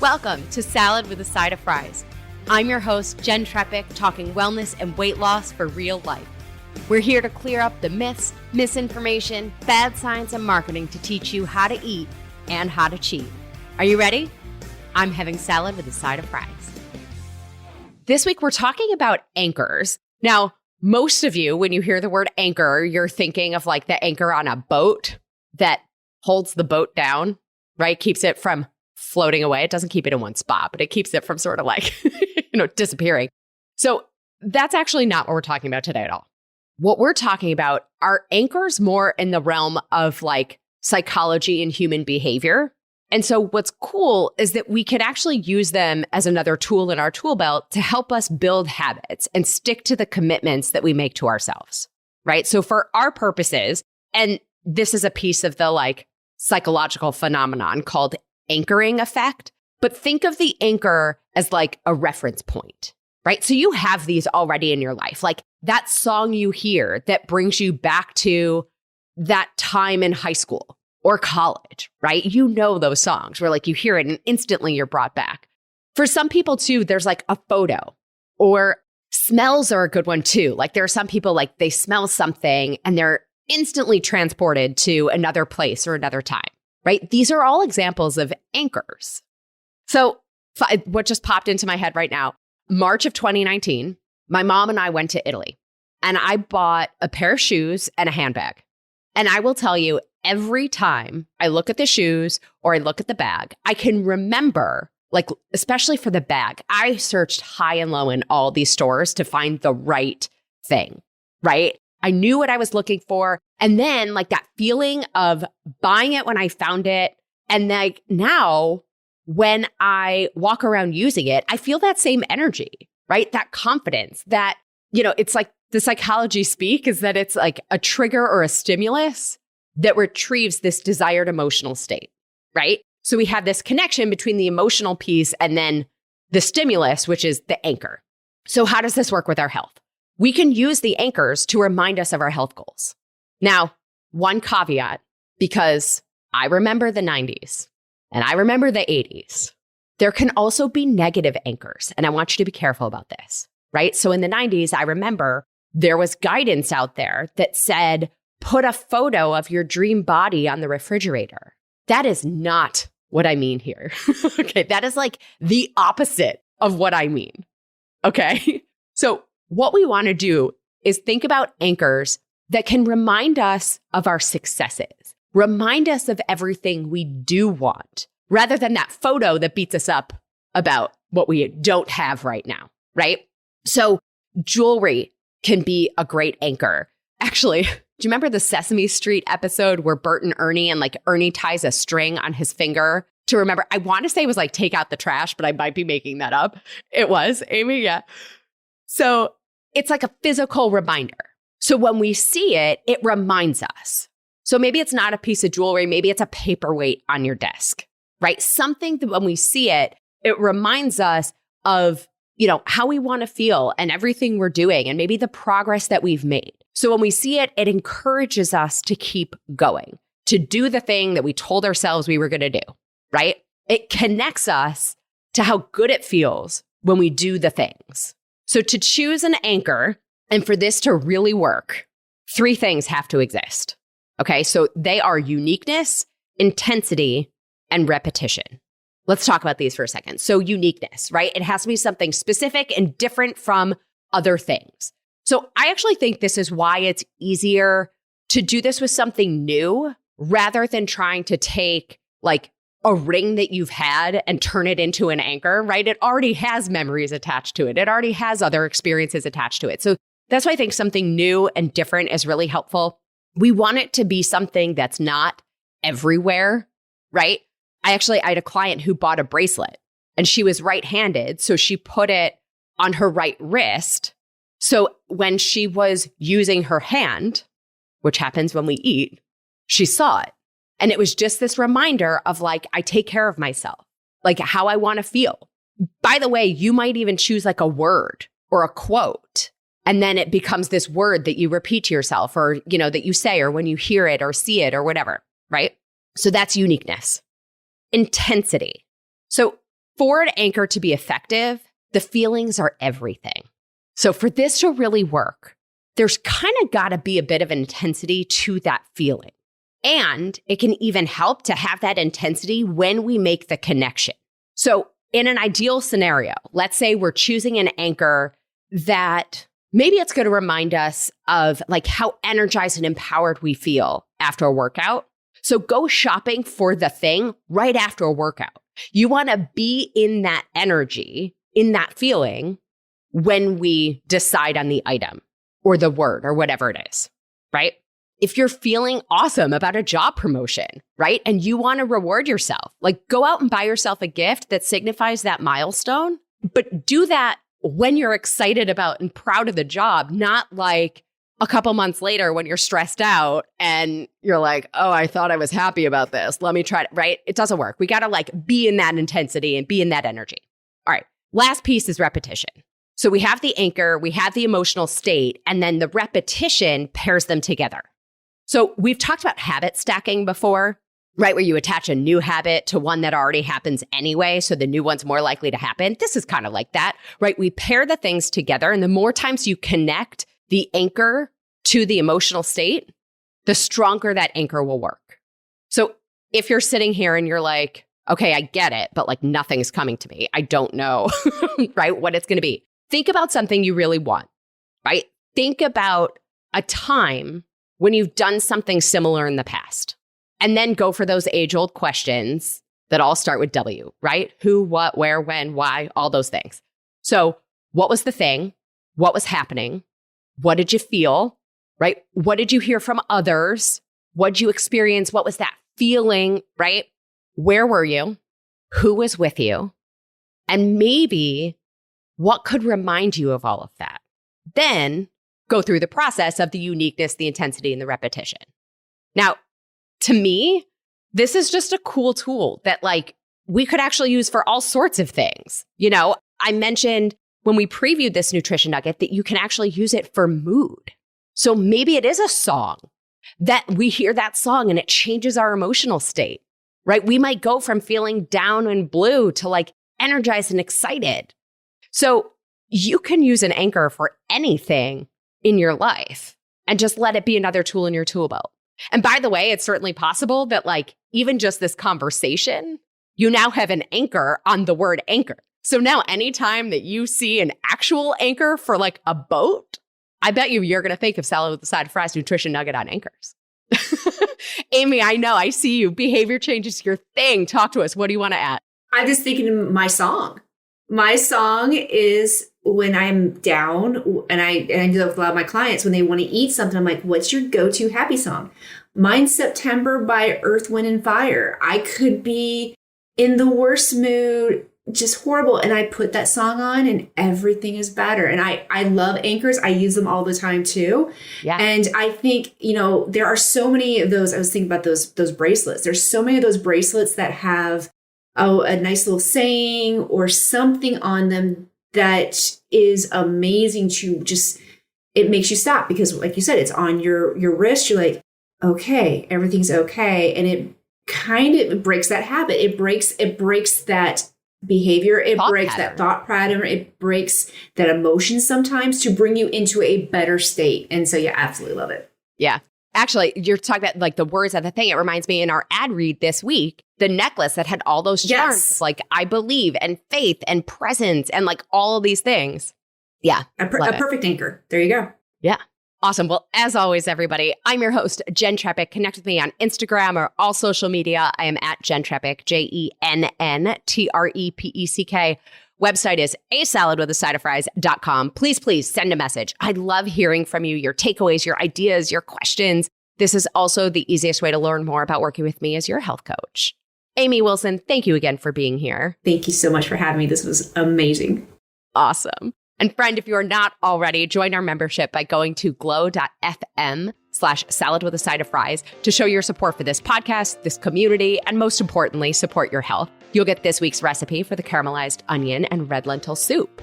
Welcome to Salad with a Side of Fries. I'm your host, Jen Trepic, talking wellness and weight loss for real life. We're here to clear up the myths, misinformation, bad science, and marketing to teach you how to eat and how to cheat. Are you ready? I'm having salad with a side of fries. This week, we're talking about anchors. Now, most of you, when you hear the word anchor, you're thinking of like the anchor on a boat that holds the boat down, right? Keeps it from floating away. It doesn't keep it in one spot, but it keeps it from sort of like, disappearing. So that's actually not what we're talking about today at all. What we're talking about are anchors more in the realm of like psychology and human behavior. And so what's cool is that we could actually use them as another tool in our tool belt to help us build habits and stick to the commitments that we make to ourselves, right? So for our purposes, and this is a piece of the like psychological phenomenon called anchoring effect, but think of the anchor as like a reference point, right? So you have these already in your life, like that song you hear that brings you back to that time in high school or college, right? You know those songs where like you hear it and instantly you're brought back. For some people too, there's like a photo, or smells are a good one too. Like there are some people like they smell something and they're instantly transported to another place or another time, right? These are all examples of anchors. So what just popped into my head right now, March of 2019, my mom and I went to Italy and I bought a pair of shoes and a handbag. And I will tell you, every time I look at the shoes or I look at the bag, I can remember, like, especially for the bag, I searched high and low in all these stores to find the right thing, right? I knew what I was looking for. And then like that feeling of buying it when I found it. And like now when I walk around using it, I feel that same energy, right? That confidence that, it's like the psychology speak is that it's like a trigger or a stimulus that retrieves this desired emotional state, right? So we have this connection between the emotional piece and then the stimulus, which is the anchor. So how does this work with our health? We can use the anchors to remind us of our health goals. Now, one caveat, because I remember the 90s and I remember the 80s, there can also be negative anchors. And I want you to be careful about this, right? So in the 90s, I remember there was guidance out there that said, put a photo of your dream body on the refrigerator. That is not what I mean here. Okay, that is like the opposite of what I mean. Okay, so what we want to do is think about anchors that can remind us of our successes, remind us of everything we do want, rather than that photo that beats us up about what we don't have right now, right? So jewelry can be a great anchor. Actually, do you remember the Sesame Street episode where Bert and Ernie, and like Ernie ties a string on his finger to remember? I want to say it was like take out the trash, but I might be making that up. It was, Amy, yeah. So it's like a physical reminder. So when we see it, it reminds us. So maybe it's not a piece of jewelry, maybe it's a paperweight on your desk, right? Something that when we see it, it reminds us of, how we want to feel and everything we're doing and maybe the progress that we've made. So when we see it, it encourages us to keep going, to do the thing that we told ourselves we were going to do, right? It connects us to how good it feels when we do the things. So to choose an anchor and for this to really work, 3 things have to exist. Okay, so they are uniqueness, intensity, and repetition. Let's talk about these for a second. So uniqueness, right? It has to be something specific and different from other things. So I actually think this is why it's easier to do this with something new rather than trying to take like a ring that you've had and turn it into an anchor, right? It already has memories attached to it. It already has other experiences attached to it. So that's why I think something new and different is really helpful. We want it to be something that's not everywhere, right? I had a client who bought a bracelet and she was right-handed. So she put it on her right wrist. So when she was using her hand, which happens when we eat, she saw it. And it was just this reminder of like, I take care of myself, like how I want to feel. By the way, you might even choose like a word or a quote, and then it becomes this word that you repeat to yourself or, that you say, or when you hear it or see it or whatever, right? So that's uniqueness. Intensity. So For an anchor to be effective, the feelings are everything. So for this to really work, there's kind of got to be a bit of intensity to that feeling. And it can even help to have that intensity when we make the connection. So in an ideal scenario, let's say we're choosing an anchor that maybe it's going to remind us of like how energized and empowered we feel after a workout. So go shopping for the thing right after a workout. You want to be in that energy, in that feeling when we decide on the item or the word or whatever it is, right? If you're feeling awesome about a job promotion, right? And you want to reward yourself, like go out and buy yourself a gift that signifies that milestone, but do that when you're excited about and proud of the job, not like a couple months later when you're stressed out and you're like, oh, I thought I was happy about this. Let me try it, right? It doesn't work. We got to like be in that intensity and be in that energy. All right. Last piece is repetition. So we have the anchor, we have the emotional state, and then the repetition pairs them together. So we've talked about habit stacking before, right? Where you attach a new habit to one that already happens anyway. So the new one's more likely to happen. This is kind of like that, right? We pair the things together. And the more times you connect the anchor to the emotional state, the stronger that anchor will work. So if you're sitting here and you're like, okay, I get it, but like nothing's coming to me. I don't know, right? What it's going to be. Think about something you really want, right? Think about a time when you've done something similar in the past, and then go for those age-old questions that all start with W, right? Who, what, where, when, why, all those things. So what was the thing? What was happening? What did you feel, right? What did you hear from others? What did you experience? What was that feeling, right? Where were you? Who was with you? And maybe what could remind you of all of that? Then go through the process of the uniqueness, the intensity, and the repetition. Now, to me, this is just a cool tool that like we could actually use for all sorts of things. You know, I mentioned when we previewed this nutrition nugget that you can actually use it for mood. So maybe it is a song that we hear that song and it changes our emotional state, right? We might go from feeling down and blue to like energized and excited. So you can use an anchor for anything in your life and just let it be another tool in your tool belt. And by the way, it's certainly possible that like even just this conversation, you now have an anchor on the word anchor. So now anytime that you see an actual anchor for like a boat, I bet you're going to think of Salad with a Side of Fries Nutrition Nugget on anchors. Amy, I know, I see you. Behavior change is your thing. Talk to us. What do you want to add? I'm just thinking of my song. My song is when I'm down, and I do that with a lot of my clients, when they want to eat something, I'm like, what's your go-to happy song? Mine's September by Earth, Wind, and Fire. I could be in the worst mood, just horrible, and I put that song on and everything is better. And I love anchors. I use them all the time too. Yeah. And I think, you know, there are so many of those. I was thinking about those bracelets. There's so many of those bracelets that have a nice little saying or something on them that is amazing to just, it makes you stop because like you said, it's on your wrist. You're like, okay, everything's okay. And it kind of breaks that habit. It breaks that behavior. It breaks that thought pattern. It breaks that emotion sometimes to bring you into a better state. And so, yeah, absolutely love it. Yeah. Actually, you're talking about like the words of the thing. It reminds me in our ad read this week, the necklace that had all those charms, like I believe and faith and presence and like all of these things. Yeah. A perfect anchor. There you go. Yeah. Awesome. Well, as always, everybody, I'm your host, Jen Trepeck. Connect with me on Instagram or all social media. I am at Jen Trepeck, JENNTREPECK. Website is asaladwithasideofries.com. Please send a message. I love hearing from you, your takeaways, your ideas, your questions. This is also the easiest way to learn more about working with me as your health coach. Amy Wilson, thank you again for being here. Thank you so much for having me. This was amazing. Awesome. And friend, if you are not already, join our membership by going to glow.fm/saladwithasideofries to show your support for this podcast, this community, and most importantly, support your health. You'll get this week's recipe for the caramelized onion and red lentil soup.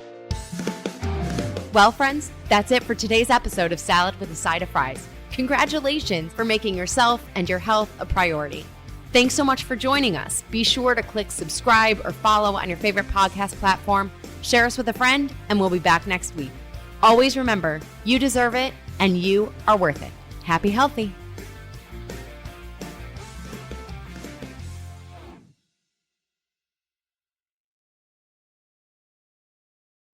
Well, friends, that's it for today's episode of Salad with a Side of Fries. Congratulations for making yourself and your health a priority. Thanks so much for joining us. Be sure to click subscribe or follow on your favorite podcast platform. Share us with a friend, and we'll be back next week. Always remember, you deserve it, and you are worth it. Happy healthy.